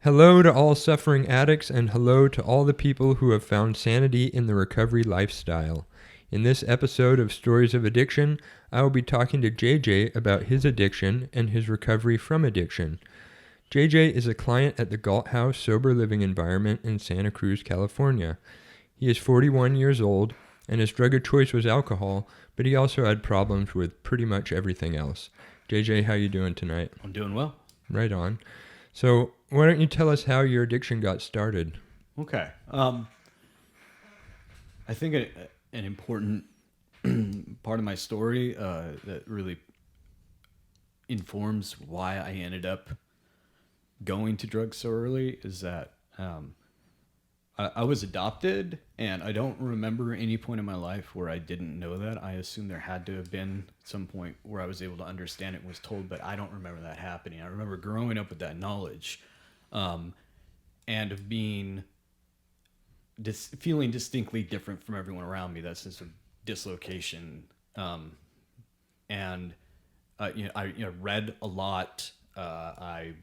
Hello to all suffering addicts, and hello to all the people who have found sanity in the recovery lifestyle. In this episode of Stories of Addiction, I will be talking to JJ about his addiction and his recovery from addiction. JJ is a client at the Gault House Sober Living Environment in Santa Cruz, California. He is 41 years old, and his drug of choice was alcohol, but he also had problems with pretty much everything else. JJ, how you doing tonight? I'm doing well. Right on. So, why don't you tell us how your addiction got started? Okay. I think an important part of my story that really informs why I ended up going to drugs so early is that I was adopted, and I don't remember any point in my life where I didn't know that. I assume there had to have been some point where I was able to understand it and was told, but I don't remember that happening. I remember growing up with that knowledge. And of being feeling distinctly different from everyone around me, that sense of dislocation. I read a lot. I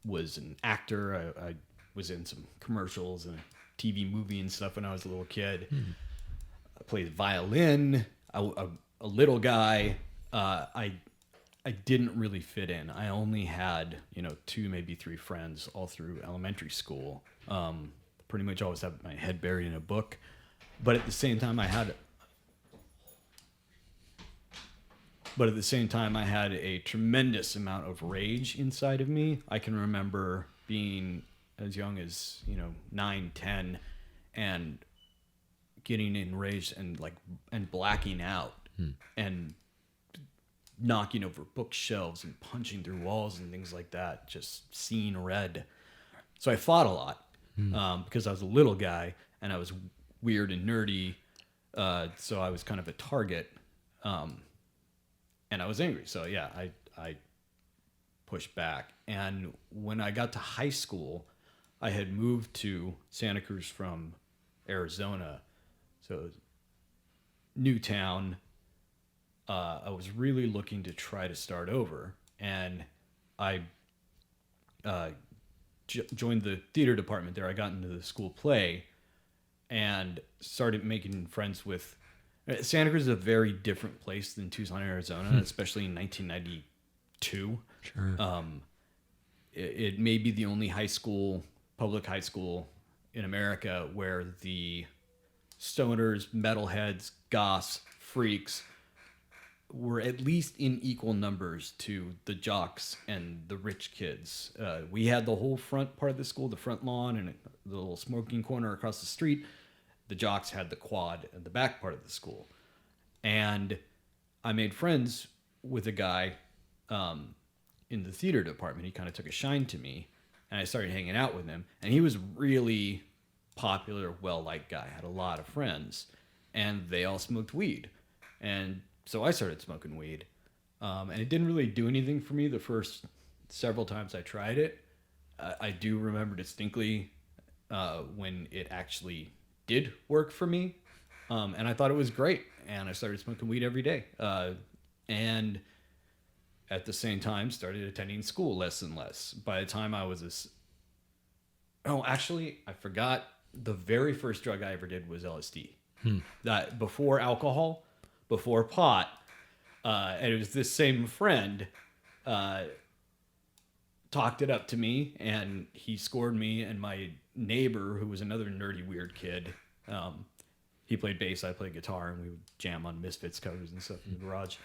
was an actor. I was in some commercials and a TV movie and stuff when I was a little kid. I played violin. A little guy. I didn't really fit in. I only had, 2, maybe 3 friends all through elementary school. Pretty much always had my head buried in a book. But at the same time, I had a tremendous amount of rage inside of me. I can remember being as young as, 9, 10, and getting enraged and blacking out and knocking over bookshelves and punching through walls and things like that, just seeing red. So I fought a lot because I was a little guy and I was weird and nerdy. So I was kind of a target, and I was angry. So yeah, I pushed back. And when I got to high school, I had moved to Santa Cruz from Arizona. So it was new town. I was really looking to try to start over, and I joined the theater department there. I got into the school play and started making friends with... Santa Cruz is a very different place than Tucson, Arizona, especially in 1992. Sure. It may be the only public high school in America where the stoners, metalheads, goths, freaks were at least in equal numbers to the jocks and the rich kids. We had the whole front part of the school, the front lawn, and the little smoking corner across the street. The jocks had the quad and the back part of the school. And I made friends with a guy in the theater department. He kind of took a shine to me, and I started hanging out with him. And he was really popular, well-liked guy, had a lot of friends, and they all smoked weed. And so I started smoking weed, and it didn't really do anything for me the first several times I tried it. I do remember distinctly when it actually did work for me, and I thought it was great, and I started smoking weed every day. And at the same time, started attending school less and less. By the time I was I forgot. The very first drug I ever did was LSD. That before alcohol, before pot, and it was this same friend talked it up to me, and he scored me and my neighbor, who was another nerdy weird kid. He played bass, I played guitar, and we would jam on Misfits covers and stuff in the garage.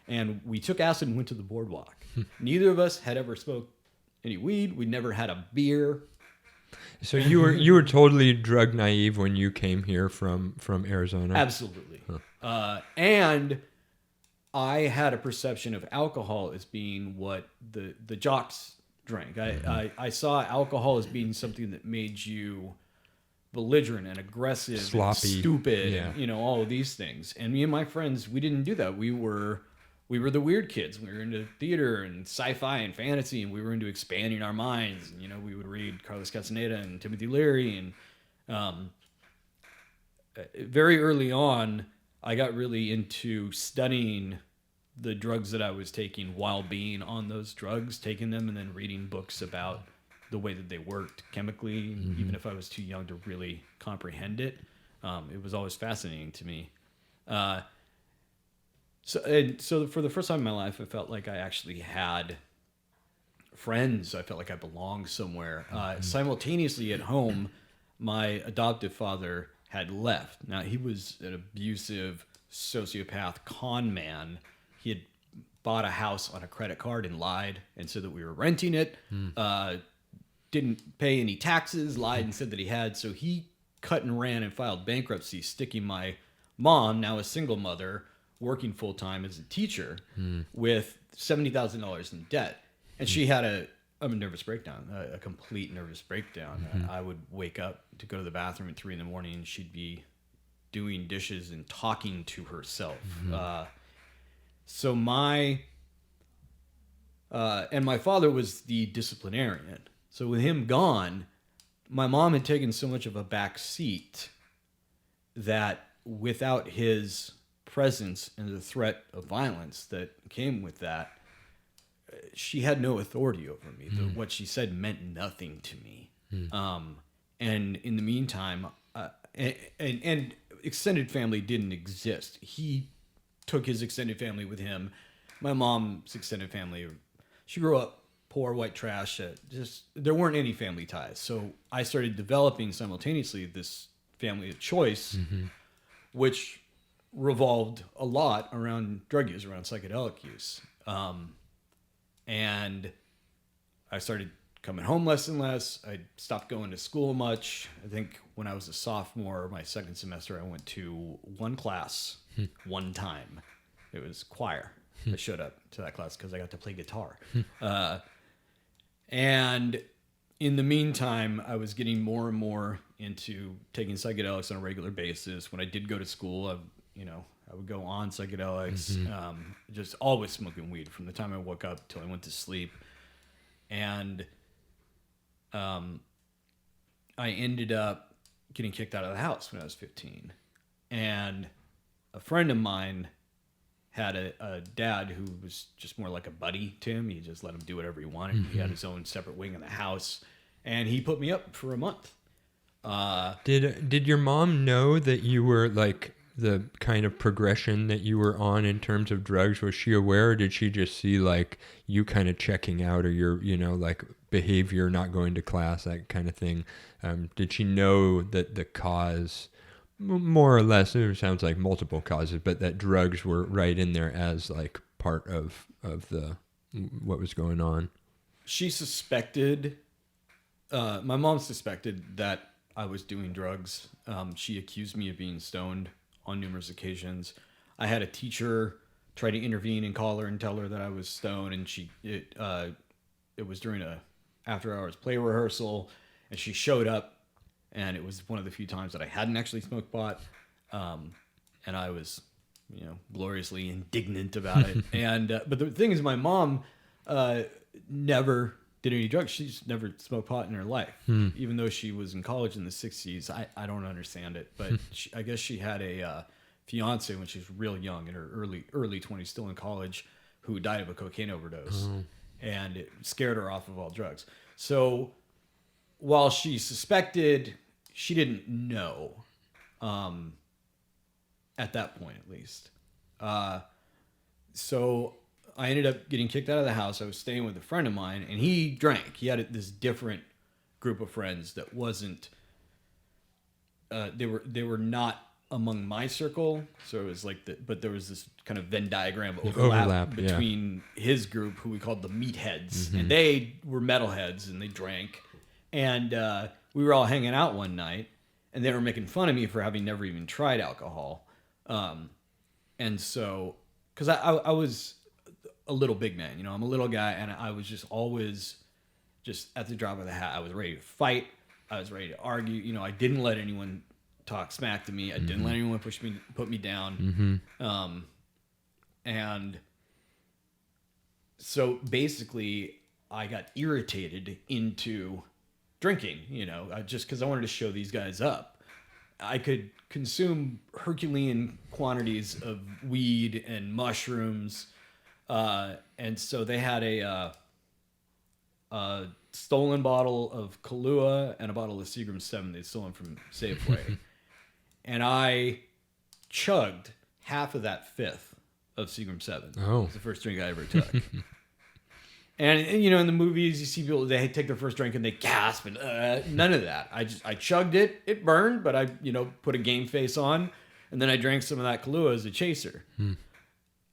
And we took acid and went to the boardwalk. Neither of us had ever smoked any weed. We never had a beer. So you were totally drug naive when you came here from Arizona? Absolutely. Huh. And I had a perception of alcohol as being what the jocks drank. I saw alcohol as being something that made you belligerent and aggressive, sloppy, and stupid, and all of these things. And me and my friends, we didn't do that. We were the weird kids. We were into theater and sci-fi and fantasy, and we were into expanding our minds. And, we would read Carlos Castaneda and Timothy Leary. And very early on, I got really into studying the drugs that I was taking while being on those drugs, taking them and then reading books about the way that they worked chemically, even if I was too young to really comprehend it. It was always fascinating to me. So for the first time in my life, I felt like I actually had friends. I felt like I belonged somewhere. Simultaneously at home, my adoptive father had left. Now, he was an abusive sociopath con man. He had bought a house on a credit card and lied and said that we were renting it. Didn't pay any taxes, lied and said that he had. So he cut and ran and filed bankruptcy, sticking my mom, now a single mother, working full-time as a teacher, with $70,000 in debt. And she had a nervous breakdown, a complete nervous breakdown. I would wake up to go to the bathroom at 3 a.m. and she'd be doing dishes and talking to herself. So my father was the disciplinarian. So with him gone, my mom had taken so much of a back seat that without his presence and the threat of violence that came with that, she had no authority over me. What she said meant nothing to me. And in the meantime, and extended family didn't exist. He took his extended family with him. My mom's extended family, she grew up poor, white trash. There weren't any family ties. So I started developing simultaneously this family of choice, which revolved a lot around drug use, around psychedelic use. And I started coming home less and less. I stopped going to school much. I think when I was a sophomore, my second semester, I went to one class one time. It was choir. I showed up to that class because I got to play guitar. And in the meantime, I was getting more and more into taking psychedelics on a regular basis. When I did go to school, I would go on psychedelics, just always smoking weed from the time I woke up till I went to sleep. And I ended up getting kicked out of the house when I was 15. And a friend of mine had a dad who was just more like a buddy to him. He just let him do whatever he wanted. He had his own separate wing in the house. And he put me up for a month. Did your mom know that you were like the kind of progression that you were on in terms of drugs? Was she aware, or did she just see like you kind of checking out, or your, like behavior, not going to class, that kind of thing? Did she know that the cause, more or less, it sounds like multiple causes, but that drugs were right in there as like part of the what was going on? She suspected, my mom suspected that I was doing drugs. She accused me of being stoned on numerous occasions. I had a teacher try to intervene and call her and tell her that I was stoned, and it was during a after hours play rehearsal, and she showed up, and it was one of the few times that I hadn't actually smoked pot, and I was gloriously indignant about it. And but the thing is, my mom never did any drugs. She's never smoked pot in her life, even though she was in college in the 60s. I don't understand it, but I guess she had a fiance when she was real young, in her early 20s, still in college, who died of a cocaine overdose, and it scared her off of all drugs. So while she suspected, she didn't know, at that point at least. So I ended up getting kicked out of the house. I was staying with a friend of mine, and he drank. He had this different group of friends that wasn't. They were not among my circle, so it was like but there was this kind of Venn diagram overlap between his group, who we called the meatheads, and they were metalheads, and they drank, and we were all hanging out one night, and they were making fun of me for having never even tried alcohol, and so because I was a little big man, I'm a little guy, and I was just always just at the drop of the hat. I was ready to fight. I was ready to argue. I didn't let anyone talk smack to me. I didn't let anyone put me down. And so basically I got irritated into drinking, just because I wanted to show these guys up. I could consume Herculean quantities of weed and mushrooms. And so they had a stolen bottle of Kahlua and a bottle of Seagram 7 they'd stolen from Safeway. And I chugged half of that fifth of Seagram 7. Oh. It was the first drink I ever took. And, you know, in the movies, you see people, they take their first drink and they gasp, and none of that. I chugged it. It burned, but I, you know, put a game face on, and then I drank some of that Kahlua as a chaser.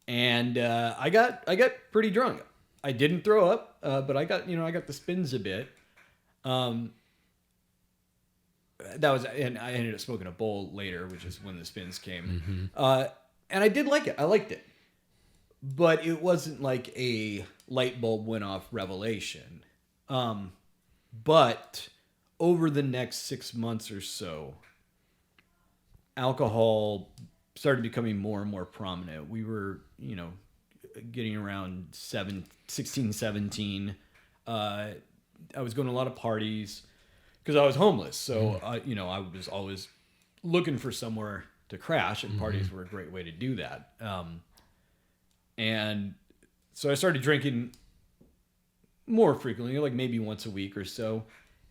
And I got pretty drunk. I didn't throw up, but I got the spins a bit. And I ended up smoking a bowl later, which is when the spins came. And I did like it. I liked it. But it wasn't like a light bulb went off revelation. But over the next 6 months or so, alcohol started becoming more and more prominent. We were, you know, getting around 16, 17. I was going to a lot of parties because I was homeless. So, you know, I was always looking for somewhere to crash, and parties were a great way to do that. And so I started drinking more frequently, like maybe once a week or so.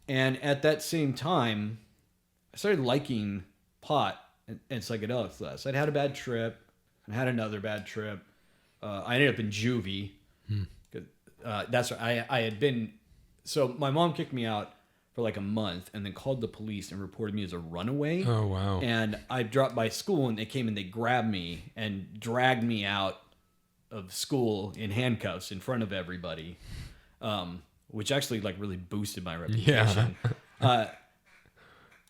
And at that same time, I started liking pot and psychedelics less. I'd had a bad trip and had another bad trip. I ended up in juvie. That's right. I had been... So my mom kicked me out for like a month and then called the police and reported me as a runaway. Oh, wow. And I dropped by school and they came and they grabbed me and dragged me out of school in handcuffs in front of everybody, which actually like really boosted my reputation. Yeah.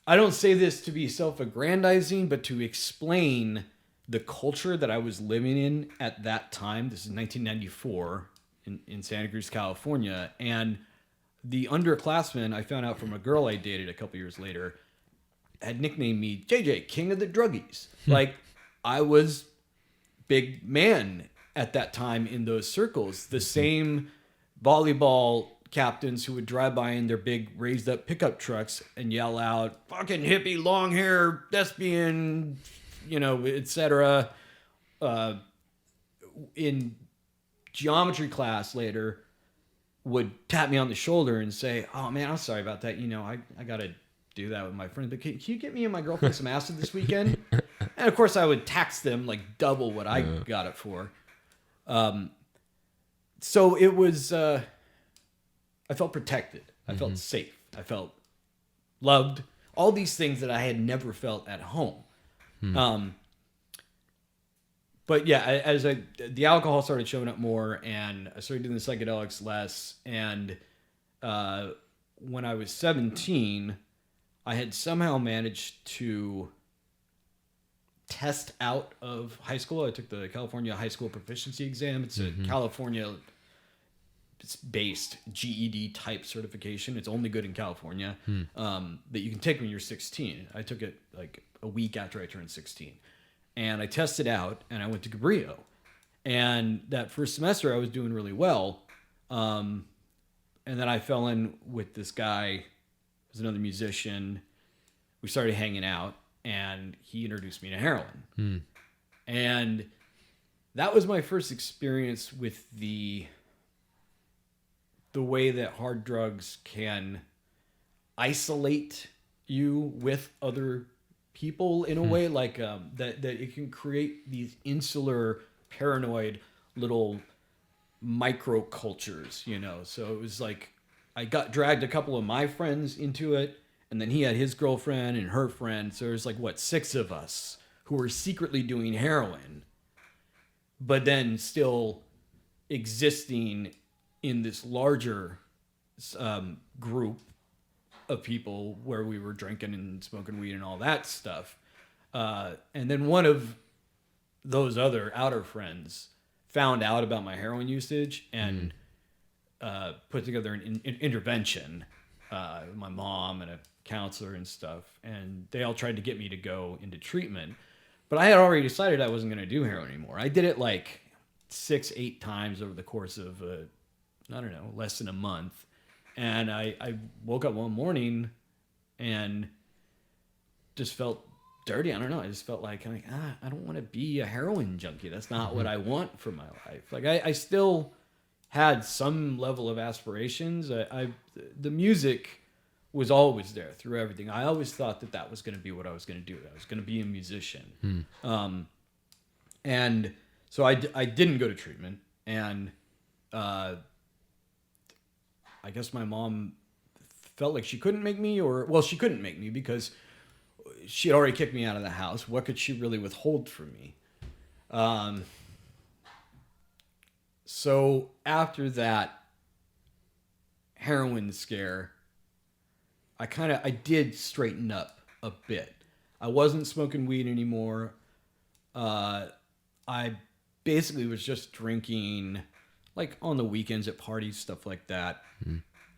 I don't say this to be self-aggrandizing, but to explain the culture that I was living in at that time. This is 1994 in Santa Cruz, California. And the underclassmen, I found out from a girl I dated a couple years later, had nicknamed me JJ, King of the Druggies. Like, I was big man at that time in those circles. The same volleyball captains who would drive by in their big raised up pickup trucks and yell out, fucking hippie, long hair, thespian, you know, etc. In geometry class later would tap me on the shoulder and say, oh man, I'm sorry about that. You know, I got to do that with my friends, but can you get me and my girlfriend some acid this weekend? And of course I would tax them like double what I got it for. So it was, I felt protected. I felt safe. I felt loved. All these things that I had never felt at home. But yeah, the alcohol started showing up more, and I started doing the psychedelics less. And when I was 17, I had somehow managed to test out of high school. I took the California High School Proficiency Exam. It's a California-based GED type certification. It's only good in California, that you can take when you're 16. I took it like a week after I turned 16. And I tested out, and I went to Cabrillo. And that first semester, I was doing really well. And then I fell in with this guy, who's another musician. We started hanging out, and he introduced me to heroin. And that was my first experience with the way that hard drugs can isolate you with other people in a way, like that it can create these insular, paranoid little microcultures, you know. So it was like I got dragged a couple of my friends into it, and then he had his girlfriend and her friend. So there's like 6 of us who were secretly doing heroin, but then still existing in this larger group of people where we were drinking and smoking weed and all that stuff. And then one of those other outer friends found out about my heroin usage and put together an intervention. My mom and a counselor and stuff. And they all tried to get me to go into treatment. But I had already decided I wasn't going to do heroin anymore. I did it like 6-8 times over the course of, less than a month. And I woke up one morning and just felt dirty. I don't know. I just felt like, I don't want to be a heroin junkie. That's not what I want for my life. Like I still had some level of aspirations. The music was always there through everything. I always thought that was going to be what I was going to do. I was going to be a musician. And so I didn't go to treatment. And I guess my mom felt like she couldn't make me, she couldn't make me because she had already kicked me out of the house. What could she really withhold from me? So after that heroin scare, I did straighten up a bit. I wasn't smoking weed anymore. I basically was just drinking like on the weekends at parties, stuff like that.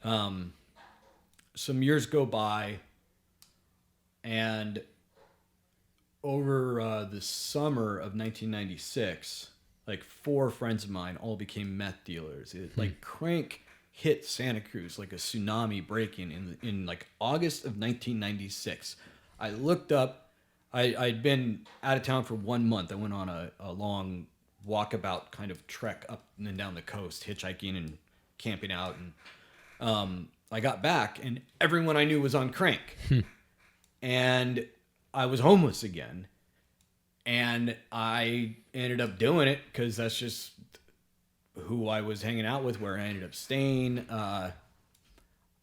Some years go by, and over the summer of 1996, like 4 friends of mine all became meth dealers. Like crank hit Santa Cruz like a tsunami breaking in like August of 1996. I looked up. I'd been out of town for 1 month. I went on a long walkabout kind of trek up and down the coast, hitchhiking and camping out. And I got back, and everyone I knew was on crank. And I was homeless again. And I ended up doing it because that's just who I was hanging out with, where I ended up staying. I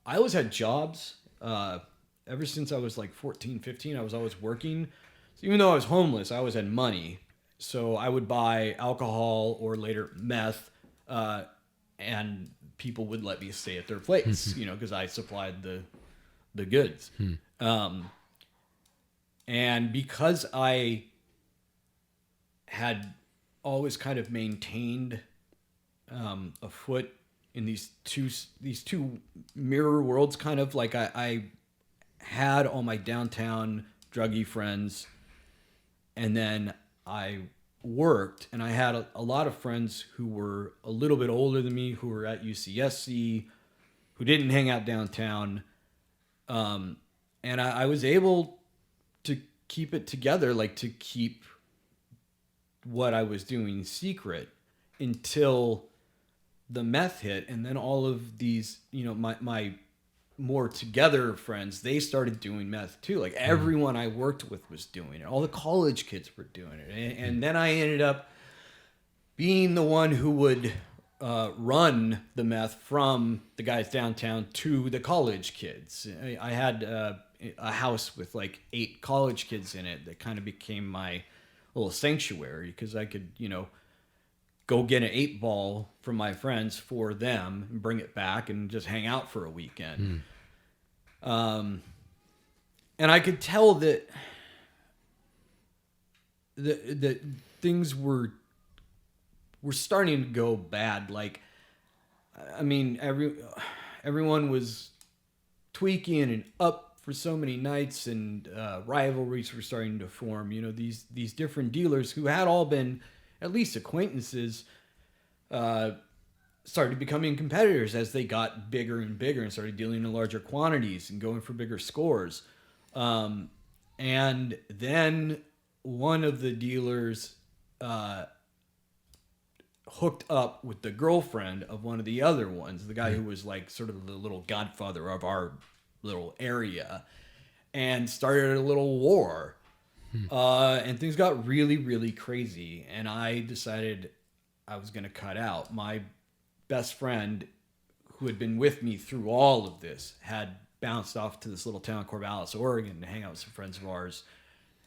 always had jobs. Ever since I was like 14, 15, I was always working. So even though I was homeless, I always had money. So I would buy alcohol or later meth, and people would let me stay at their place, because I supplied the goods. And because I had always kind of maintained a foot in these two mirror worlds, kind of like I had all my downtown druggy friends, and then I worked, and I had a lot of friends who were a little bit older than me, who were at UCSC, who didn't hang out downtown, and I was able to keep it together, like to keep what I was doing secret until the meth hit. And then all of these, my more together friends, they started doing meth too. Like everyone I worked with was doing it. All the college kids were doing it. And then I ended up being the one who would run the meth from the guys downtown to the college kids. I had a house with like 8 college kids in it that kind of became my little sanctuary, because I could, go get an 8-ball from my friends for them and bring it back and just hang out for a weekend. And I could tell that that things were starting to go bad. Like, I mean, everyone was tweaking and up for so many nights, and rivalries were starting to form. These different dealers who had all been at least acquaintances started becoming competitors as they got bigger and bigger and started dealing in larger quantities and going for bigger scores. And then one of the dealers hooked up with the girlfriend of one of the other ones, the guy who was like sort of the little godfather of our little area, and started a little war. And things got really, really crazy. And I decided I was going to cut out. My best friend, who had been with me through all of this, had bounced off to this little town, Corvallis, Oregon, to hang out with some friends of ours.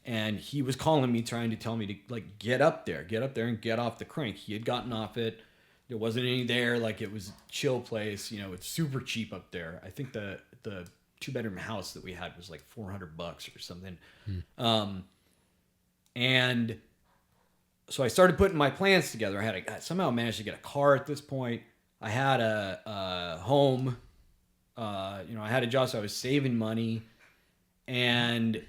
And he was calling me, trying to tell me to like get up there and get off the crank. He had gotten off it. There wasn't any there. Like, it was a chill place. It's super cheap up there. I think the 2-bedroom house that we had was like $400 or something. And so I started putting my plans together. I somehow managed to get a car at this point. I had a home. I had a job, so I was saving money. And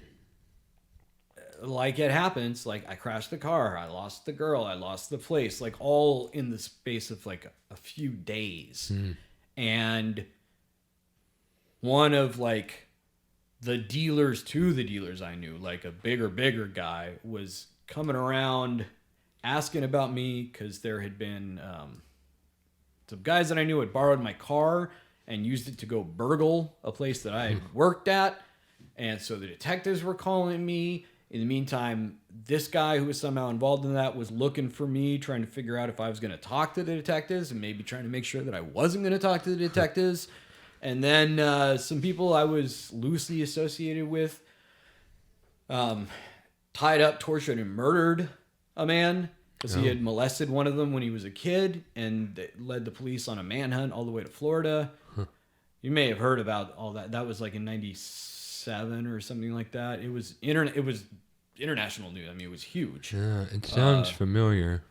like it happens, like I crashed the car, I lost the girl, I lost the place, like all in the space of like a few days. And one of like the dealers I knew, like a bigger guy, was coming around asking about me because there had been Some guys that I knew had borrowed my car and used it to go burgle a place that I had worked at. And so the detectives were calling me. In the meantime, this guy who was somehow involved in that was looking for me, trying to figure out if I was going to talk to the detectives and maybe trying to make sure that I wasn't going to talk to the detectives. And then some people I was loosely associated with tied up, tortured, and murdered a man because he had molested one of them when he was a kid, and it led the police on a manhunt all the way to Florida. You may have heard about all that. That was like in 97 or something like that. It was international news. I mean, it was huge. Yeah, it sounds familiar.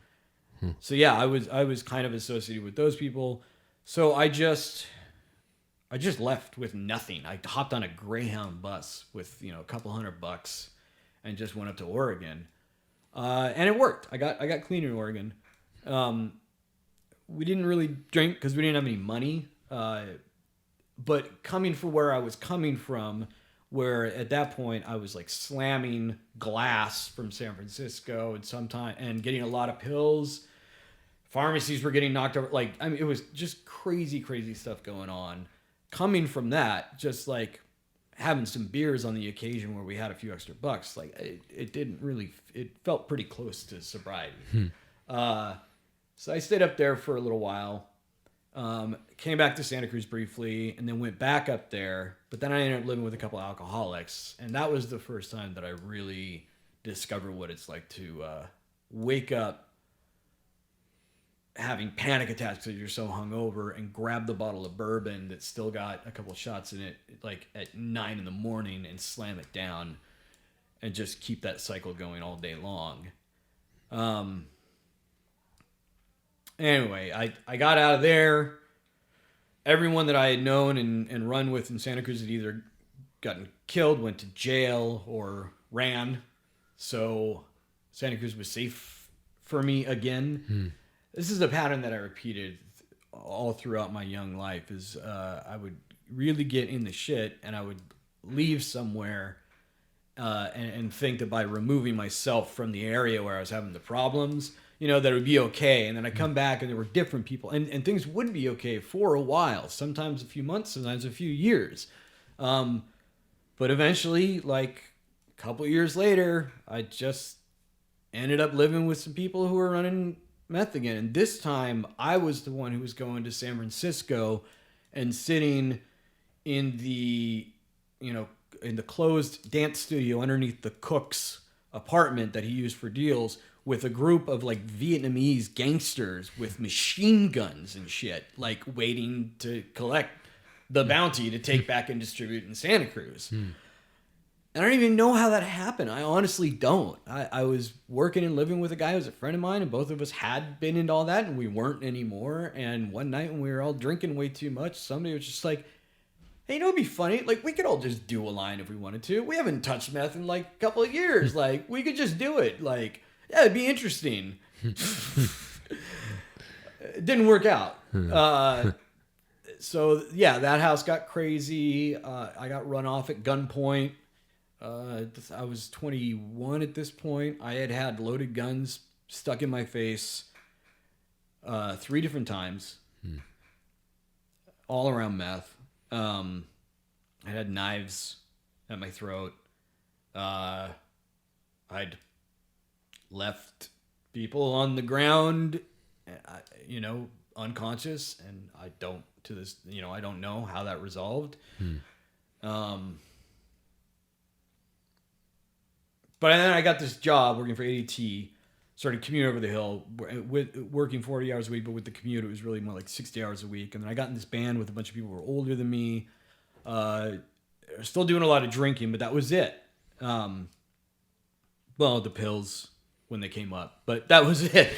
So yeah, I was kind of associated with those people. So I just left with nothing. I hopped on a Greyhound bus with, a couple $100 and just went up to Oregon. And it worked. I got clean in Oregon. We didn't really drink because we didn't have any money. But coming from where I was coming from, where at that point I was like slamming glass from San Francisco and getting a lot of pills. Pharmacies were getting knocked over. Like, I mean, it was just crazy, crazy stuff going on. Coming from that, just like having some beers on the occasion where we had a few extra bucks, like it felt pretty close to sobriety. So I stayed up there for a little while, came back to Santa Cruz briefly, and then went back up there. But then I ended up living with a couple of alcoholics, and that was the first time that I really discovered what it's like to wake up having panic attacks because you're so hungover, and grab the bottle of bourbon that's still got a couple of shots in it, like at 9 a.m, and slam it down and just keep that cycle going all day long. Anyway, I got out of there. Everyone that I had known and run with in Santa Cruz had either gotten killed, went to jail, or ran. So Santa Cruz was safe for me again. This is a pattern that I repeated all throughout my young life. Is I would really get in the shit, and I would leave somewhere and think that by removing myself from the area where I was having the problems, that it would be okay. And then I come back and there were different people, and things would be okay for a while, sometimes a few months, sometimes a few years. But eventually, like a couple years later, I just ended up living with some people who were running meth again. And this time I was the one who was going to San Francisco and sitting in the, in the closed dance studio underneath the cook's apartment that he used for deals, with a group of like Vietnamese gangsters with machine guns and shit, like waiting to collect the bounty to take back and distribute in Santa Cruz. And I don't even know how that happened. I honestly don't. I was working and living with a guy who was a friend of mine, and both of us had been into all that, and we weren't anymore. And one night when we were all drinking way too much, somebody was just like, hey, it'd be funny. Like, we could all just do a line if we wanted to. We haven't touched meth in like a couple of years. Like, we could just do it. Like, yeah, it'd be interesting. It didn't work out. So, yeah, that house got crazy. I got run off at gunpoint. I was 21 at this point. I had loaded guns stuck in my face 3 different times, all around meth. I had knives at my throat. I'd left people on the ground, unconscious, and I don't know how that resolved. But then I got this job working for ADT, started commuting over the hill, working 40 hours a week, but with the commute, it was really more like 60 hours a week. And then I got in this band with a bunch of people who were older than me. Still doing a lot of drinking, but that was it. Well, the pills when they came up, but that was it.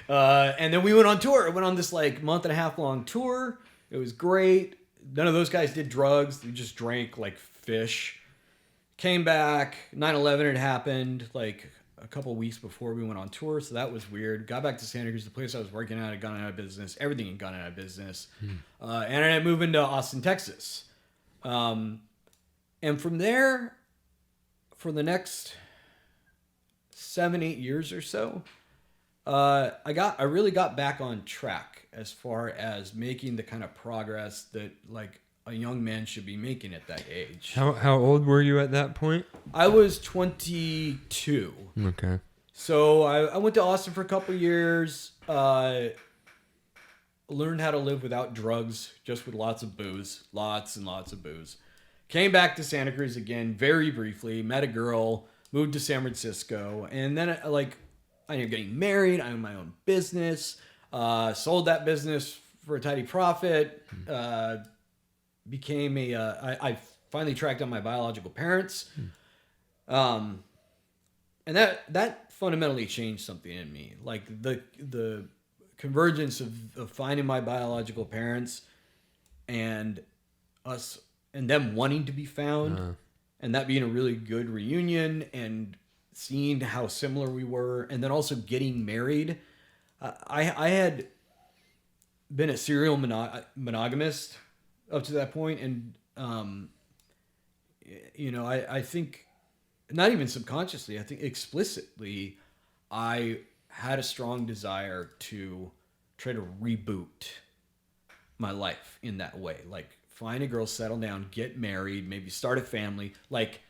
And then we went on tour. I went on this like month and a half long tour. It was great. None of those guys did drugs. They just drank like fish. Came back, 9/11 had happened like a couple weeks before we went on tour, so that was weird. Got back to Santa Cruz, the place I was working at had gone out of business. Everything had gone out of business. And I ended up moving to Austin, Texas. And from there, for the next 7-8 years or so, I really got back on track as far as making the kind of progress that like a young man should be making at that age. How old were you at that point? I was 22. Okay. So I went to Austin for a couple years. Learned how to live without drugs, just with lots of booze, lots and lots of booze. Came back to Santa Cruz again, very briefly. Met a girl, moved to San Francisco, and then I ended up getting married. I owned my own business. Sold that business for a tidy profit. Became I finally tracked down my biological parents. And that fundamentally changed something in me. Like the convergence of finding my biological parents and us and them wanting to be found, and that being a really good reunion, and seeing how similar we were, and then also getting married. I had been a serial monogamist up to that point, and I think not even subconsciously, I think explicitly, I had a strong desire to try to reboot my life in that way. Like find a girl, settle down, get married, maybe start a family, like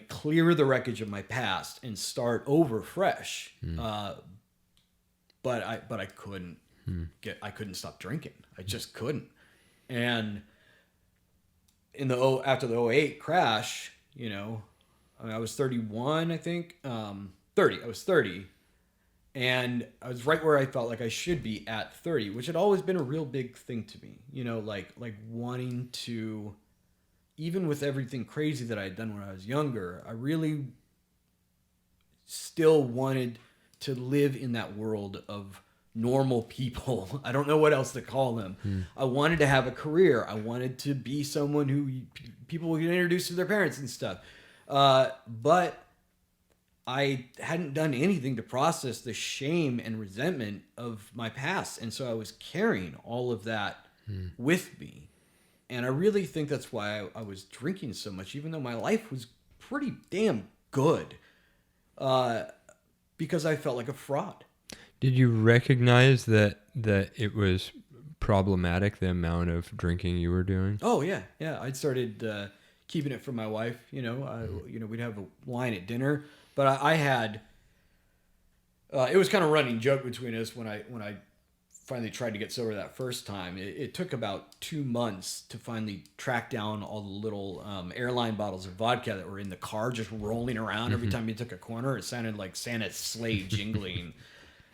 clear the wreckage of my past and start over fresh. But I couldn't I couldn't stop drinking. I just couldn't. And after the '08 crash, I was 31, I think. 30. I was 30. And I was right where I felt like I should be at 30, which had always been a real big thing to me. Like wanting to, even with everything crazy that I had done when I was younger, I really still wanted to live in that world of normal people. I don't know what else to call them. I wanted to have a career. I wanted to be someone who people would introduce to their parents and stuff. But I hadn't done anything to process the shame and resentment of my past. And so I was carrying all of that with me. And I really think that's why I was drinking so much, even though my life was pretty damn good, because I felt like a fraud. Did you recognize that it was problematic, the amount of drinking you were doing? Oh, yeah. Yeah. I'd started keeping it from my wife. We'd have a wine at dinner. But I had, it was kind of a running joke between us when I finally tried to get sober that first time. It took about 2 months to finally track down all the little airline bottles of vodka that were in the car, just rolling around every time you took a corner. It sounded like Santa's sleigh jingling.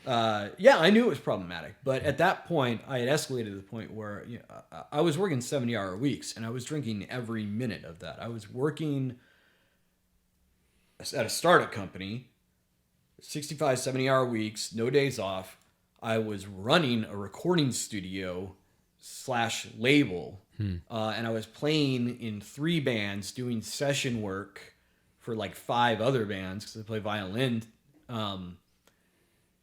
I knew it was problematic. But at that point, I had escalated to the point where I was working 70-hour weeks, and I was drinking every minute of that. I was working at a startup company, 65, 70-hour weeks, no days off. I was running a recording studio / label, and I was playing in 3 bands, doing session work for like 5 other bands because I play violin,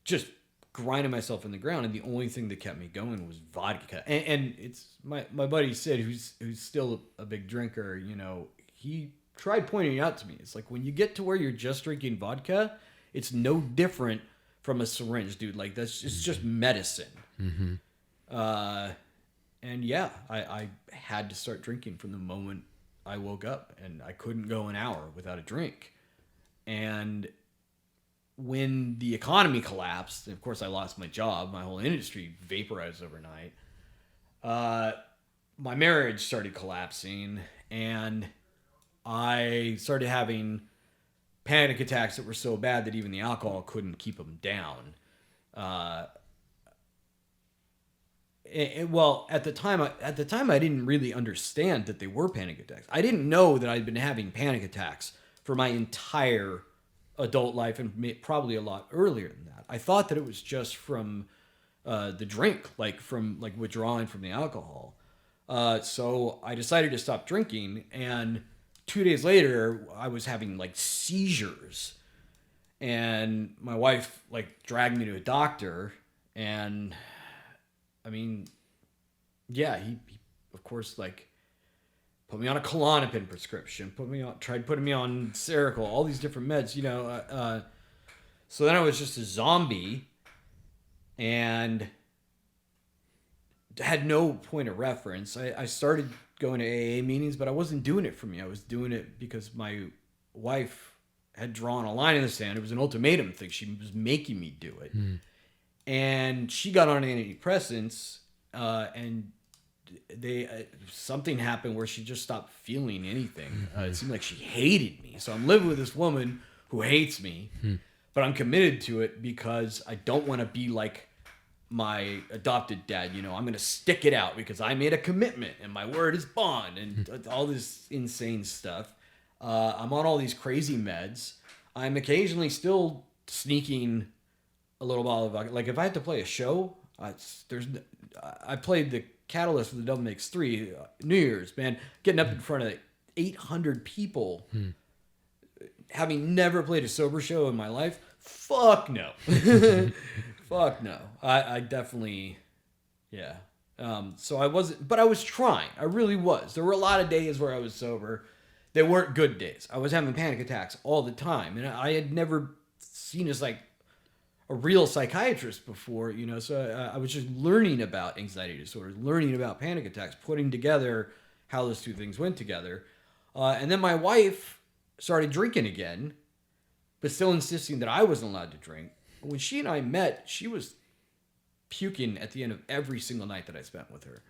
just grinding myself in the ground. And the only thing that kept me going was vodka. And it's my buddy Sid, who's still a big drinker, he tried pointing it out to me. It's like when you get to where you're just drinking vodka, it's no different from a syringe, dude. Like it's just medicine. And yeah, I had to start drinking from the moment I woke up, and I couldn't go an hour without a drink. And when the economy collapsed, and of course I lost my job, my whole industry vaporized overnight. My marriage started collapsing, and I started having panic attacks that were so bad that even the alcohol couldn't keep them down. Well, at the time, I didn't really understand that they were panic attacks. I didn't know that I'd been having panic attacks for my entire adult life, and probably a lot earlier than that. I thought that it was just from the drink, from withdrawing from the alcohol. So I decided to stop drinking, and 2 days later, I was having seizures, and my wife dragged me to a doctor, and he of course put me on a Klonopin prescription, tried putting me on Seroquel, all these different meds, So then I was just a zombie, and had no point of reference. I started going to AA meetings, but I wasn't doing it for me. I was doing it because my wife had drawn a line in the sand. It was an ultimatum thing. She was making me do it. And she got on antidepressants, and something happened where she just stopped feeling anything. It seemed like she hated me. So I'm living with this woman who hates me, but I'm committed to it because I don't want to be like my adopted dad. I'm going to stick it out because I made a commitment and my word is bond and all this insane stuff. I'm on all these crazy meds. I'm occasionally still sneaking a little bottle of vodka. Like if I have to play a show, I played the Catalyst for the Devil Makes 3 New Year's, man, getting up in front of 800 people, having never played a sober show in my life. Fuck no. Fuck no. I definitely, yeah. So I wasn't, but I was trying. I really was. There were a lot of days where I was sober. They weren't good days. I was having panic attacks all the time. And I had never seen as like a real psychiatrist before, so I was just learning about anxiety disorders, learning about panic attacks, putting together how those two things went together. And then my wife started drinking again, but still insisting that I wasn't allowed to drink. When she and I met, she was puking at the end of every single night that I spent with her.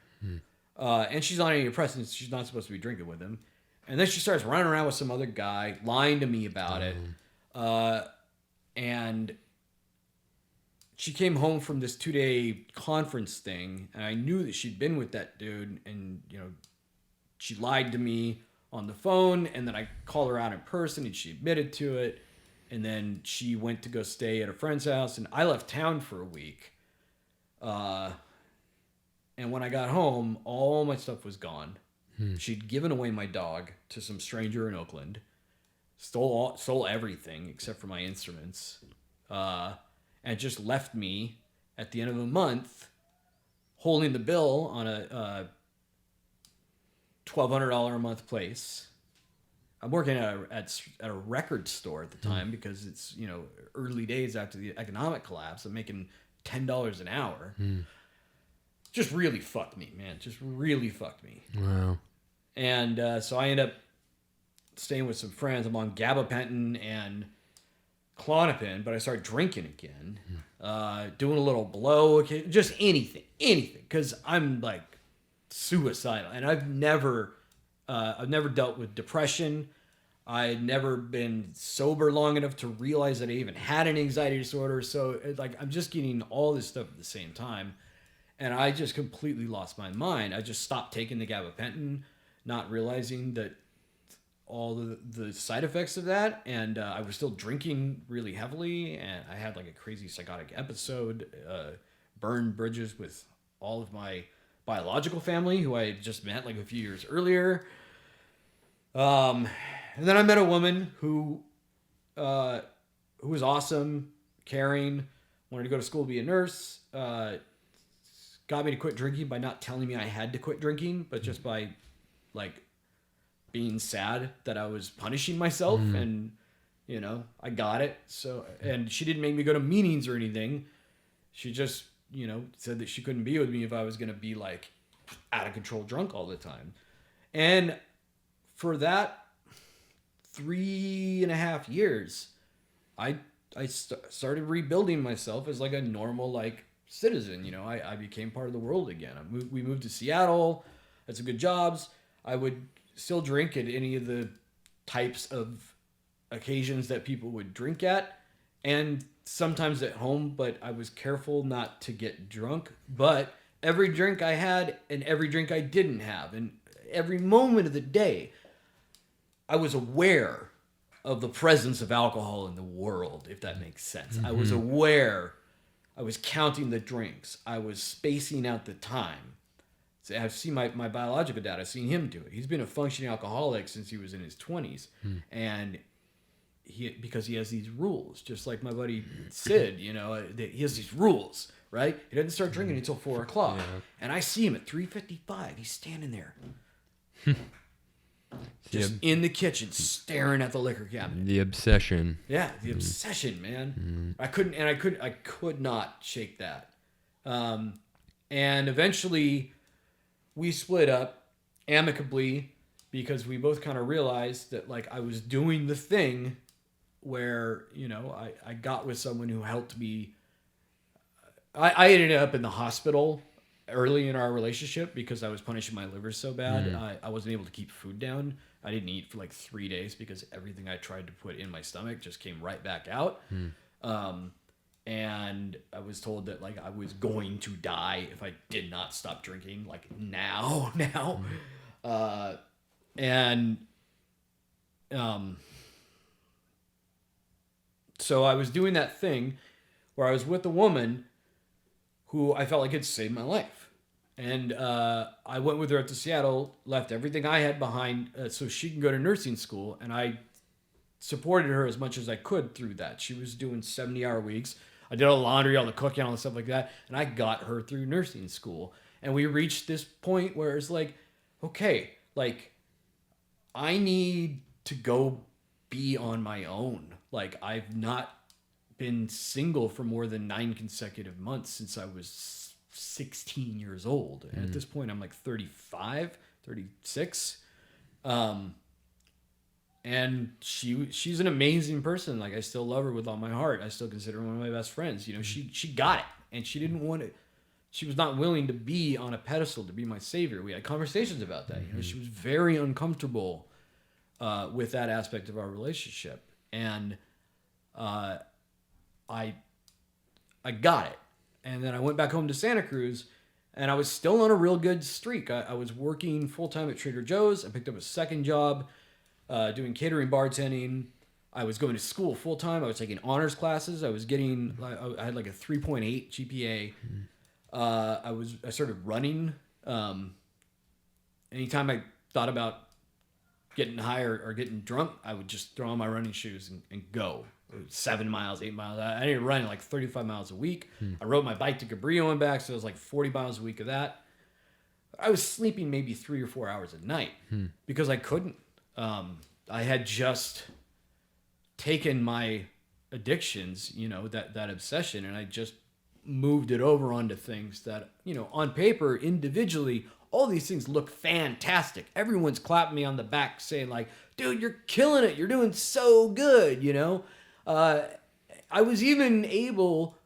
And she's on antidepressants. She's not supposed to be drinking with him. And then she starts running around with some other guy, lying to me about it. And she came home from this 2-day conference thing, and I knew that she'd been with that dude, and, she lied to me on the phone, and then I called her out in person, and she admitted to it, and then she went to go stay at a friend's house, and I left town for a week. And when I got home, all my stuff was gone. She'd given away my dog to some stranger in Oakland, stole everything except for my instruments, and just left me at the end of the month holding the bill on a $1,200 a month place. I'm working at a record store at the time because it's, early days after the economic collapse. I'm making $10 an hour. Just really fucked me, man. Just really fucked me. Wow. And so I end up staying with some friends. I'm on gabapentin and Klonopin, but I start drinking again, doing a little blow, just anything, because I'm like suicidal, and I've never dealt with depression. I had never been sober long enough to realize that I even had an anxiety disorder. So I'm just getting all this stuff at the same time, and I just completely lost my mind. I just stopped taking the gabapentin, not realizing that all the side effects of that, and I was still drinking really heavily, and I had like a crazy psychotic episode, burned bridges with all of my biological family who I had just met like a few years earlier. And then I met a woman who was awesome, caring, wanted to go to school to be a nurse, got me to quit drinking by not telling me I had to quit drinking, but just by like being sad that I was punishing myself, and I got it. So, and she didn't make me go to meetings or anything. She just, said that she couldn't be with me if I was going to be like out of control drunk all the time. And for that 3.5 years, I started rebuilding myself as like a normal, like citizen. I became part of the world again. We moved to Seattle, had some good jobs. I would still drink at any of the types of occasions that people would drink at, and sometimes at home, but I was careful not to get drunk. But every drink I had and every drink I didn't have, and every moment of the day, I was aware of the presence of alcohol in the world, if that makes sense. I was aware. I was counting the drinks. I was spacing out the time. I've seen my biological dad. I've seen him do it. He's been a functioning alcoholic since he was in his 20s. And because he has these rules, just like my buddy Sid, he has these rules, right? He doesn't start drinking until 4 o'clock. Yeah. And I see him at 3:55. He's standing there. Just in the kitchen, staring at the liquor cabinet. The obsession. Yeah, the obsession, man. I could not shake that. And eventually we split up amicably because we both kind of realized that like I was doing the thing where, you know, I got with someone who helped me. I ended up in the hospital early in our relationship because I was punishing my liver so bad. I wasn't able to keep food down. I didn't eat for like 3 days because everything I tried to put in my stomach just came right back out. And I was told that like I was going to die if I did not stop drinking, like now. And so I was doing that thing where I was with a woman who I felt like had saved my life. And I went with her up to Seattle, left everything I had behind so she can go to nursing school. And I supported her as much as I could through that. She was doing 70-hour weeks. I did all the laundry, all the cooking, all the stuff like that. And I got her through nursing school. And we reached this point where it's like, okay, like I need to go be on my own. Like I've not been single for more than 9 consecutive months since I was 16 years old. And at this point, I'm like 35, 36. And she's an amazing person. Like I still love her with all my heart. I still consider her one of my best friends. You know, she got it, and she didn't want it. She was not willing to be on a pedestal to be my savior. We had conversations about that. You know, she was very uncomfortable with that aspect of our relationship, and I got it. And then I went back home to Santa Cruz, and I was still on a real good streak. I was working full time at Trader Joe's. I picked up a second job. Doing catering, bartending. I was going to school full time. I was taking honors classes. I had like a 3.8 GPA. I started running. Anytime I thought about getting high or getting drunk, I would just throw on my running shoes and go. 7 miles, 8 miles. I ended up running like 35 miles a week. I rode my bike to Cabrillo and back, so it was like 40 miles a week of that. I was sleeping maybe 3 or 4 hours a night because I couldn't. I had just taken my addictions, you know, that obsession, and I just moved it over onto things that, you know, on paper, individually, all these things look fantastic. Everyone's clapping me on the back saying like, dude, you're killing it. You're doing so good, you know? I was even able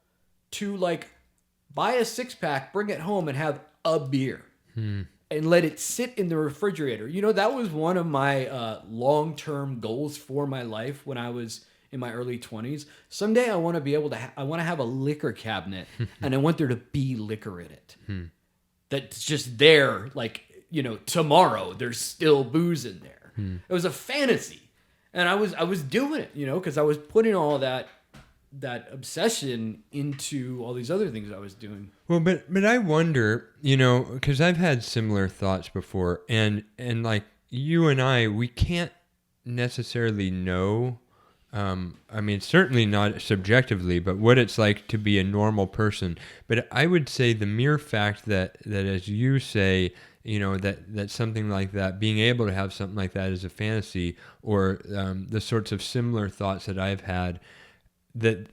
to like buy a 6-pack, bring it home and have a beer. And let it sit in the refrigerator. You know, that was one of my long-term goals for my life when I was in my early 20s. Someday I want to be able to I want to have a liquor cabinet and I want there to be liquor in it. That's just there, like, you know, tomorrow there's still booze in there. It was a fantasy. And I was doing it, you know, because I was putting all that obsession into all these other things I was doing. Well, but I wonder, you know, because I've had similar thoughts before, and like you and I, we can't necessarily know. I mean, certainly not subjectively, but what it's like to be a normal person. But I would say the mere fact that as you say, you know, that something like that, being able to have something like that as a fantasy, or the sorts of similar thoughts that I've had, that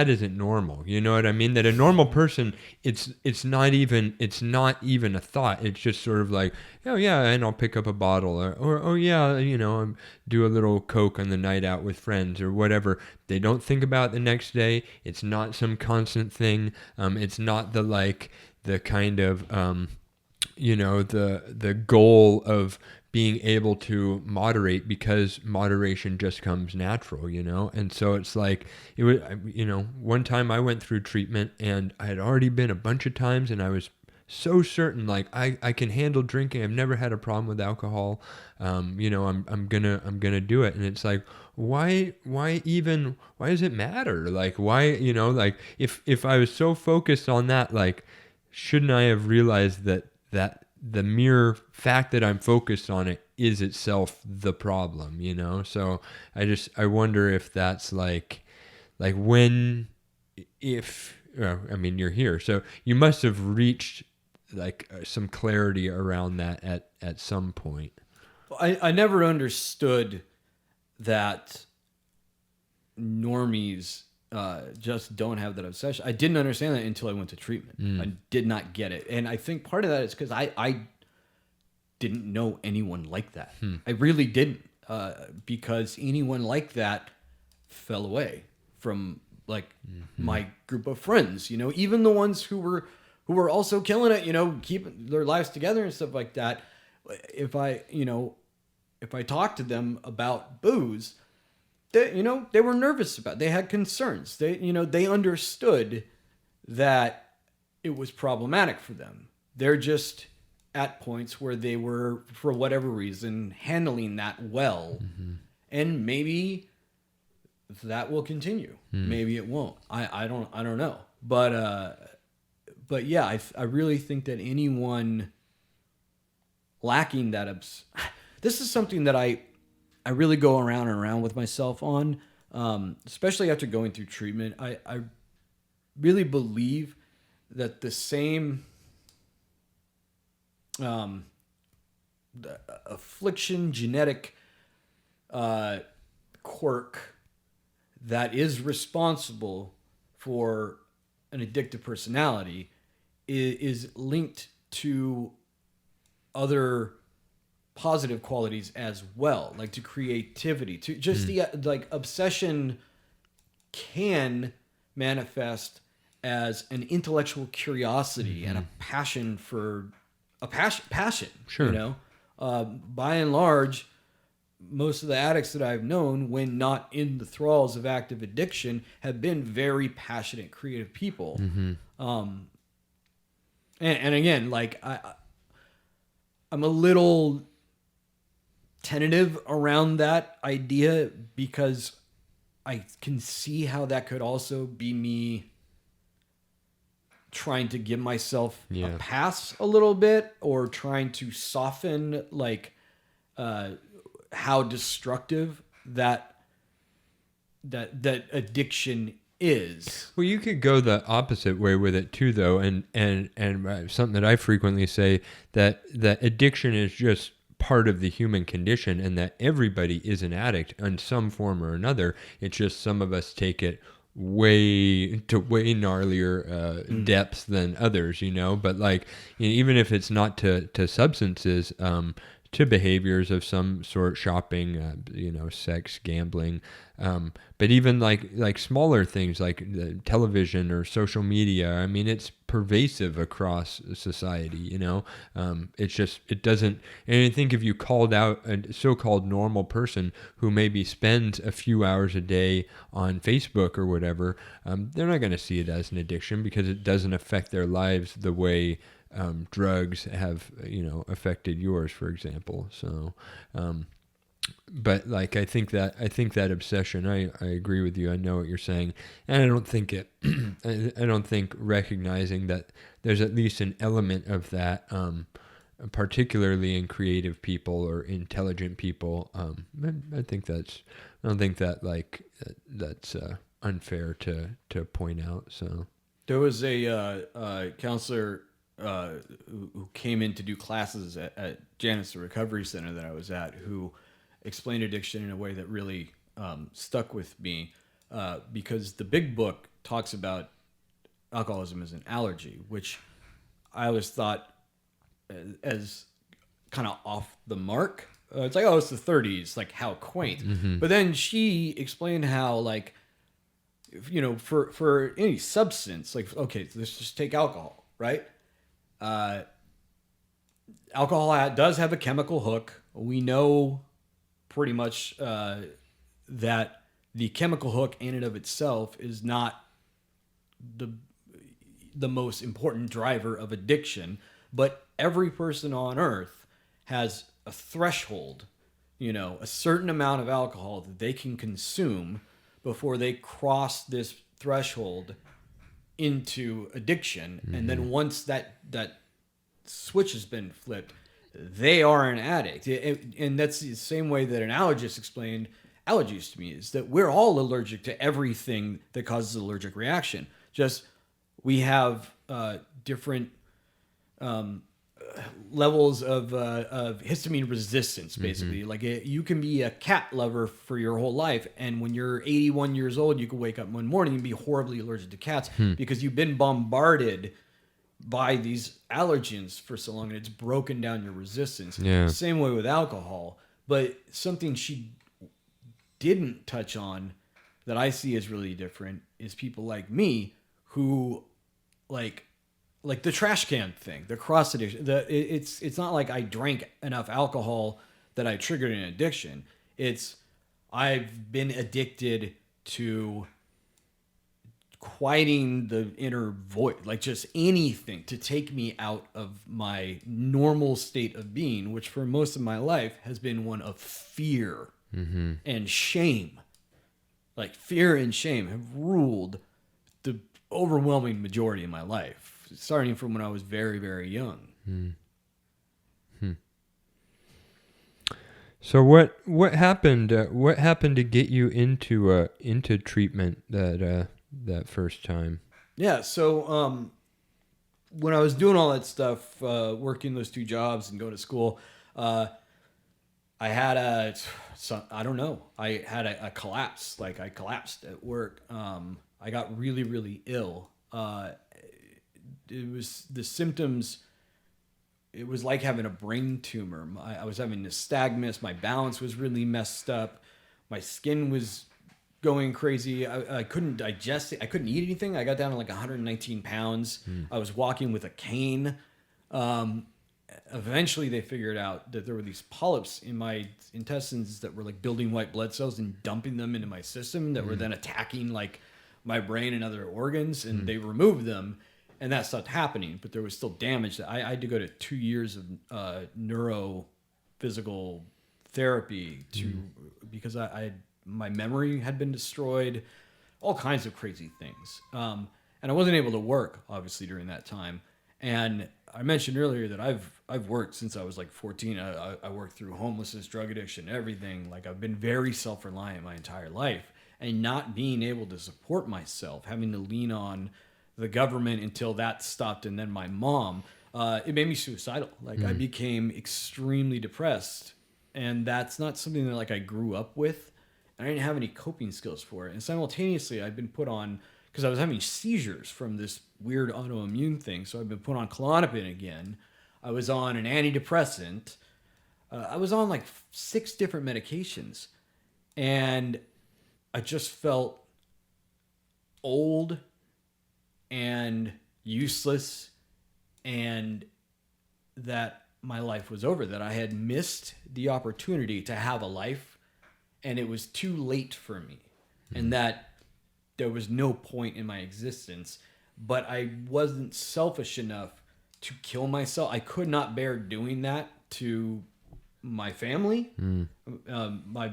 isn't normal. You know what I mean? That a normal person, it's not even a thought. It's just sort of like, oh yeah, and I'll pick up a bottle, or oh yeah, you know, do a little Coke on the night out with friends or whatever. They don't think about the next day. It's not some constant thing. It's not the kind of you know, the goal of being able to moderate, because moderation just comes natural, you know? And so it's like, it was, you know, one time I went through treatment and I had already been a bunch of times, and I was so certain, like, I can handle drinking. I've never had a problem with alcohol. You know, I'm gonna do it. And it's like, why does it matter? Like, why, you know, like if I was so focused on that, like, shouldn't I have realized that the mere fact that I'm focused on it is itself the problem, you know? So I wonder if that's like when, if, I mean, you're here, so you must have reached like some clarity around that at some point. I never understood that normies just don't have that obsession. I didn't understand that until I went to treatment. I did not get it. And I think part of that is because I didn't know anyone like that. I really didn't. Because anyone like that fell away from like my group of friends, you know, even the ones who were also killing it, you know, keeping their lives together and stuff like that. If I talked to them about booze, they were nervous about it. They had concerns. They understood that it was problematic for them. They're just at points where they were, for whatever reason, handling that well. And maybe that will continue. Maybe it won't. I don't know. But yeah, I really think that anyone lacking that this is something that I really go around and around with myself on, especially after going through treatment. I really believe that the same the affliction, genetic quirk that is responsible for an addictive personality is linked to other positive qualities as well, like to creativity, to just the like obsession can manifest as an intellectual curiosity and a passion for passion. Sure. You know, by and large, most of the addicts that I've known, when not in the thralls of active addiction, have been very passionate, creative people. And again, like I'm a little tentative around that idea because I can see how that could also be me trying to give myself a pass a little bit, or trying to soften like how destructive that addiction is. Well, you could go the opposite way with it too, though, and something that I frequently say, that addiction is just part of the human condition, and that everybody is an addict in some form or another. It's just some of us take it way gnarlier depths than others, you know. But like, you know, even if it's not to substances, to behaviors of some sort, shopping, you know, sex, gambling, but even like smaller things like television or social media. I mean, it's pervasive across society, you know. It doesn't, and I think if you called out a so-called normal person who maybe spends a few hours a day on Facebook or whatever, they're not going to see it as an addiction because it doesn't affect their lives the way drugs have, you know, affected yours, for example. So, but like, I think that obsession, I agree with you. I know what you're saying. And I don't think I don't think recognizing that there's at least an element of that, particularly in creative people or intelligent people. I don't think that's unfair to point out. So there was a counselor who came in to do classes at Janus, the recovery center that I was at, who explained addiction in a way that really stuck with me, because the big book talks about alcoholism as an allergy, which I always thought as kind of off the mark. It's like, oh, it's the 30s, like how quaint. But then she explained how, like, you know, for any substance, like, okay, let's just take alcohol, right? Alcohol does have a chemical hook. We know pretty much that the chemical hook in and of itself is not the most important driver of addiction, but every person on earth has a threshold, you know, a certain amount of alcohol that they can consume before they cross this threshold into addiction. And then once that switch has been flipped, they are an addict. And that's the same way that an allergist explained allergies to me, is that we're all allergic to everything that causes an allergic reaction. Just we have different levels of histamine resistance, basically. Like you can be a cat lover for your whole life, and when you're 81 years old, you can wake up one morning and be horribly allergic to cats because you've been bombarded by these allergens for so long, and it's broken down your resistance. Yeah. Same way with alcohol. But something she didn't touch on that I see as really different is people like me who like the trash can thing, the cross addiction. It's not like I drank enough alcohol that I triggered an addiction. It's I've been addicted to quieting the inner void, like just anything to take me out of my normal state of being, which for most of my life has been one of fear and shame. Like fear and shame have ruled the overwhelming majority of my life, starting from when I was very, very young. So what happened? What happened to get you into treatment that first time? Yeah. So when I was doing all that stuff, working those 2 jobs and going to school, I had I don't know. I had a collapse. Like I collapsed at work. I got really, really ill. It was the symptoms. It was like having a brain tumor. I was having nystagmus. My balance was really messed up. My skin was going crazy. I couldn't digest it. I couldn't eat anything. I got down to like 119 pounds. I was walking with a cane. Eventually they figured out that there were these polyps in my intestines that were like building white blood cells and dumping them into my system that were then attacking like my brain and other organs, and they removed them, and that stopped happening, but there was still damage. I had to go to 2 years of neurophysical therapy because my memory had been destroyed, all kinds of crazy things. And I wasn't able to work, obviously, during that time. And I mentioned earlier that I've worked since I was like 14. I worked through homelessness, drug addiction, everything. Like I've been very self-reliant my entire life, and not being able to support myself, having to lean on the government until that stopped, and then my mom, it made me suicidal. Like I became extremely depressed, and that's not something that like I grew up with. I didn't have any coping skills for it. And simultaneously, I've been put on, because I was having seizures from this weird autoimmune thing. So I've been put on Klonopin again. I was on an antidepressant. I was on like 6 different medications. And I just felt old and useless, and that my life was over, that I had missed the opportunity to have a life, and it was too late for me, and that there was no point in my existence. But I wasn't selfish enough to kill myself. I could not bear doing that to my family. My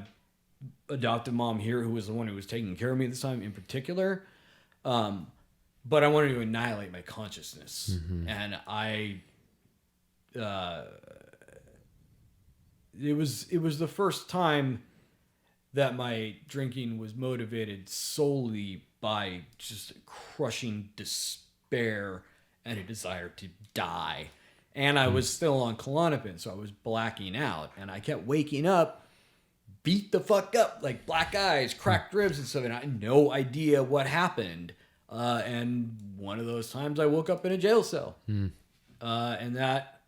adoptive mom here, who was the one who was taking care of me at this time in particular. But I wanted to annihilate my consciousness. And it was the first time that my drinking was motivated solely by just crushing despair and a desire to die. And I was still on Klonopin, so I was blacking out. And I kept waking up, beat the fuck up, like black eyes, cracked ribs and stuff. And I had no idea what happened. And one of those times I woke up in a jail cell. And that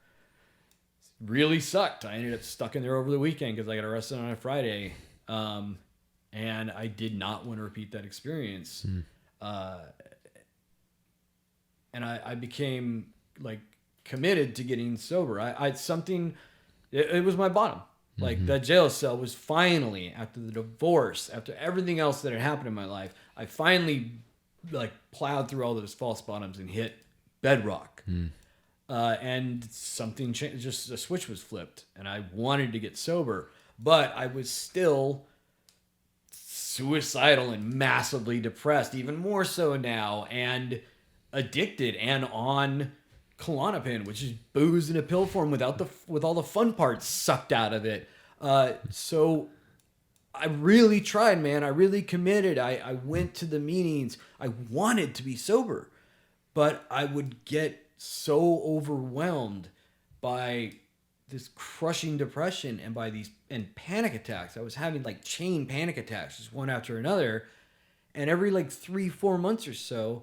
really sucked. I ended up stuck in there over the weekend because I got arrested on a Friday. And I did not want to repeat that experience. And I became like committed to getting sober. It was my bottom. Like that jail cell was finally, after the divorce, after everything else that had happened in my life, I finally like plowed through all those false bottoms and hit bedrock. And something changed, just a switch was flipped, and I wanted to get sober, but I was still suicidal and massively depressed, even more so now, and addicted and on Klonopin, which is booze in a pill form with all the fun parts sucked out of it. So I really tried, man. I really committed. I went to the meetings. I wanted to be sober, but I would get so overwhelmed by this crushing depression and by these and panic attacks. I was having like chain panic attacks, just one after another. And every like 3-4 months or so,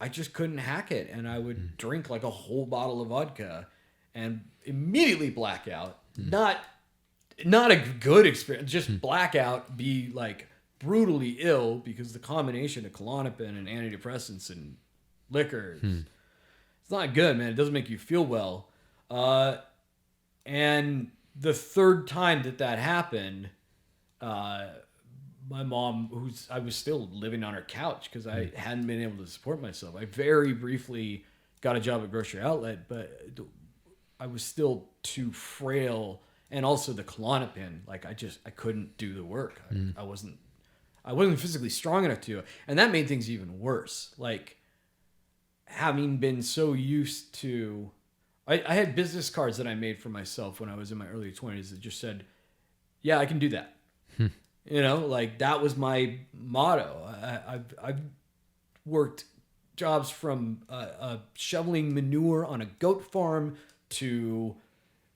I just couldn't hack it. And I would drink like a whole bottle of vodka and immediately black out. Not a good experience, just black out, be like brutally ill because the combination of Klonopin and antidepressants and liquor, it's not good, man. It doesn't make you feel well. And the third time that happened, my mom, I was still living on her couch because I hadn't been able to support myself. I very briefly got a job at Grocery Outlet, but I was still too frail. And also the Klonopin, like I couldn't do the work. I wasn't physically strong enough to, and that made things even worse. Like having been so used to, I had business cards that I made for myself when I was in my early 20s that just said, yeah, I can do that. You know, like that was my motto. I've worked jobs from shoveling manure on a goat farm to,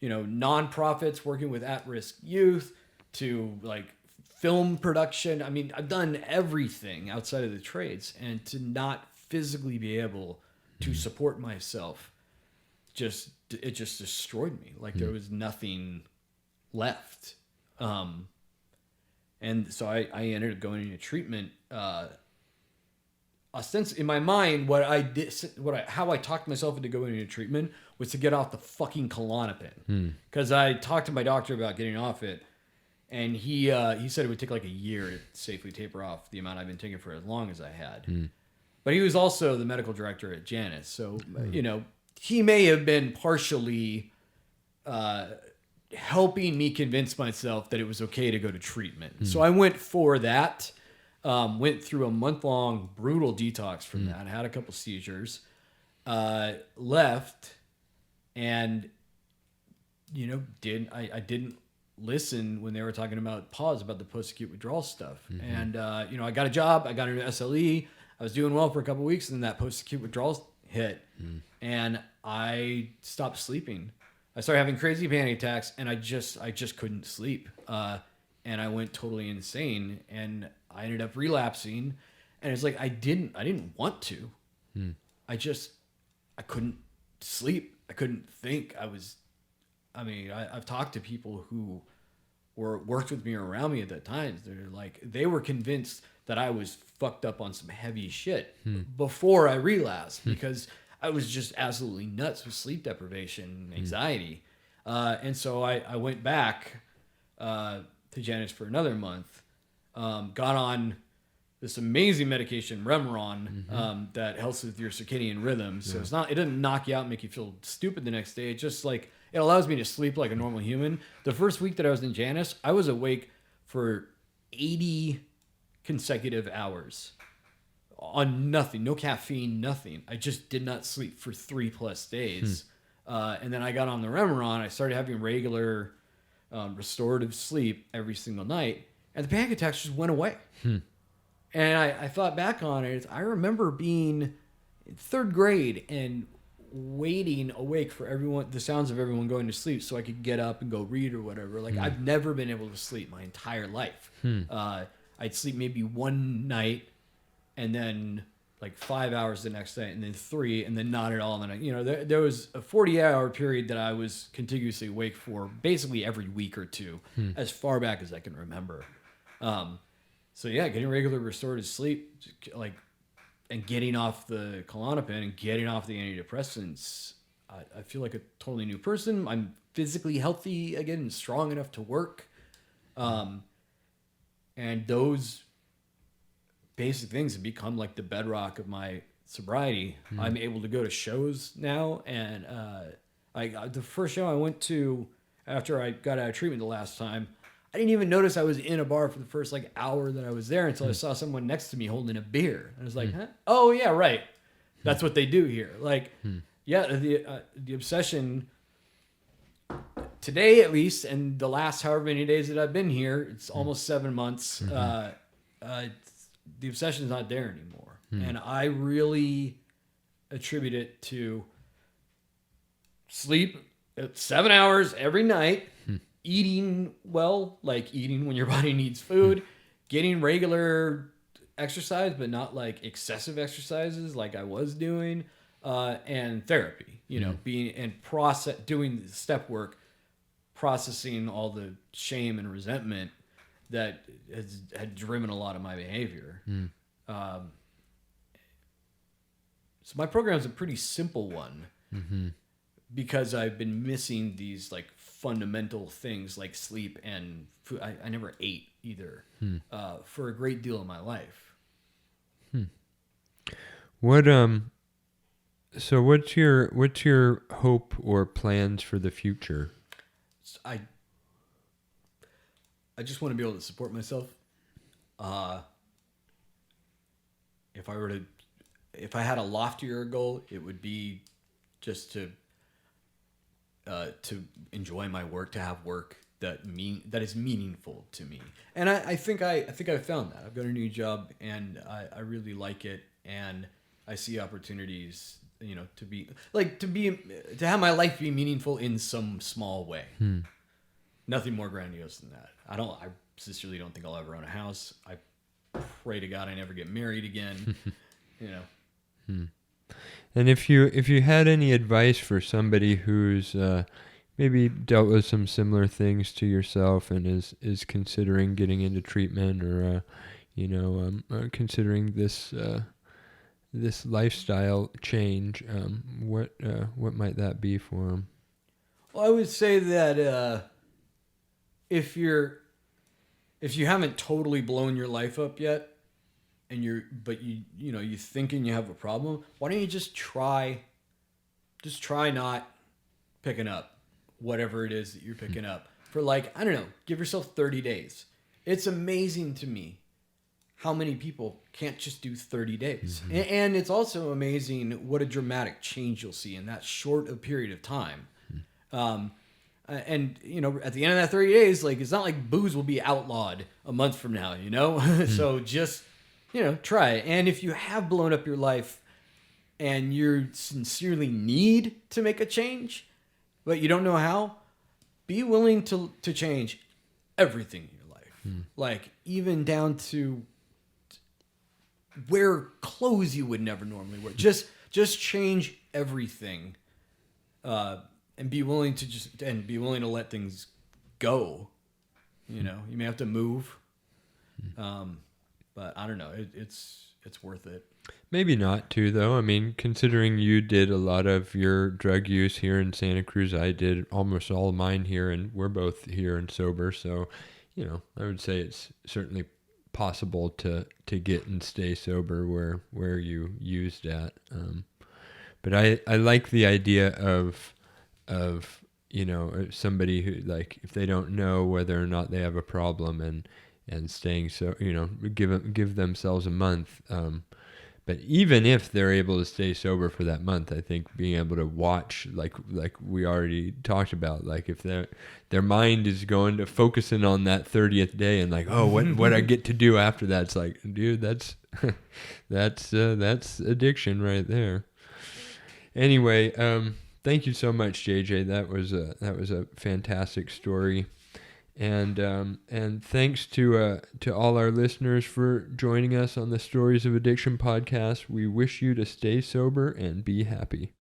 you know, nonprofits working with at-risk youth to like film production. I mean, I've done everything outside of the trades, and to not physically be able to support myself, it just destroyed me. Like there was nothing left. And so I ended up going into treatment. Ostensibly, in my mind, how I talked myself into going into treatment was to get off the fucking Klonopin. Because I talked to my doctor about getting off it, and he said it would take like a year to safely taper off the amount I've been taking for as long as I had. But he was also the medical director at Janus, so you know, he may have been partially helping me convince myself that it was okay to go to treatment. So I went for that. Went through a month-long brutal detox from that. I had a couple seizures. Left, and you know, I didn't listen when they were talking about about the post-acute withdrawal stuff. And you know, I got a job. I got into SLE. I was doing well for a couple weeks, and then that post-acute withdrawal hit, and I stopped sleeping. I started having crazy panic attacks, and I just couldn't sleep. And I went totally insane, and I ended up relapsing. And it's like I didn't want to. I couldn't sleep. I couldn't think. I've talked to people who worked with me or around me at that time. They're like, they were convinced that I was fucked up on some heavy shit before I relapsed because I was just absolutely nuts with sleep deprivation and anxiety. And so I went back to Janus for another month, got on this amazing medication, Remeron, that helps with your circadian rhythm. So it doesn't knock you out and make you feel stupid the next day. It just like, it allows me to sleep like a normal human. The first week that I was in Janus, I was awake for 80 consecutive hours on nothing, no caffeine, nothing. I just did not sleep for 3+ days. And then I got on the Remeron. I started having regular restorative sleep every single night, and the panic attacks just went away. And I thought back on it. I remember being in 3rd grade and waiting awake for the sounds of everyone going to sleep so I could get up and go read or whatever. Like I've never been able to sleep my entire life. I'd sleep maybe one night and then like 5 hours the next night and then 3 and then not at all. And then, you know, there was a 40-hour period that I was contiguously awake for basically every week or two, as far back as I can remember. So yeah, getting regular restorative sleep, like, and getting off the Klonopin and getting off the antidepressants, I feel like a totally new person. I'm physically healthy again and strong enough to work. And those basic things have become like the bedrock of my sobriety. I'm able to go to shows now, and the first show I went to after I got out of treatment the last time, I didn't even notice I was in a bar for the first like hour that I was there until I saw someone next to me holding a beer. I was like, huh? Oh yeah, right. That's what they do here. Like, yeah, the obsession today at least, and the last however many days that I've been here, it's almost 7 months. The obsession is not there anymore, and I really attribute it to sleep 7 hours every night, eating well, like eating when your body needs food, getting regular exercise, but not like excessive exercises like I was doing, and therapy, being and doing the step work, processing all the shame and resentment that had driven a lot of my behavior. So my program's a pretty simple one. Because I've been missing these like fundamental things like sleep and food. I never ate either for a great deal of my life. What So what's your hope or plans for the future? I just want to be able to support myself. If I had a loftier goal, it would be just to enjoy my work, to have work that is meaningful to me. And I think I found that. I've got a new job and I really like it, and I see opportunities, to have my life be meaningful in some small way. Nothing more grandiose than that. I sincerely don't think I'll ever own a house. I pray to God I never get married again. And if you had any advice for somebody who's maybe dealt with some similar things to yourself and is considering getting into treatment or considering this lifestyle change, what might that be for them? Well, I would say that if you haven't totally blown your life up yet, and you thinking you have a problem, why don't you just try not picking up whatever it is that you're picking up for, like, I don't know, give yourself 30 days. It's amazing to me how many people can't just do 30 days. And it's also amazing what a dramatic change you'll see in that short a period of time. And at the end of that 30 days, like, it's not like booze will be outlawed a month from now, So just try it. And if you have blown up your life and you sincerely need to make a change, but you don't know how, be willing to change everything in your life. Like, even down to wear clothes you would never normally wear. Just change everything. And be willing to let things go. You may have to move. But I don't know. It's worth it. Maybe not too, though. I mean, considering you did a lot of your drug use here in Santa Cruz, I did almost all of mine here, and we're both here and sober. So, I would say it's certainly possible to get and stay sober where you used at. But I like the idea of somebody who, like, if they don't know whether or not they have a problem and staying, so give themselves a month, but even if they're able to stay sober for that month, I think being able to watch, like we already talked about, like if their mind is going to focusing on that 30th day and like, oh, what I get to do after that, it's like, dude, that's addiction right there. Anyway, thank you so much, JJ. That was a fantastic story. And thanks to all our listeners for joining us on the Stories of Addiction podcast. We wish you to stay sober and be happy.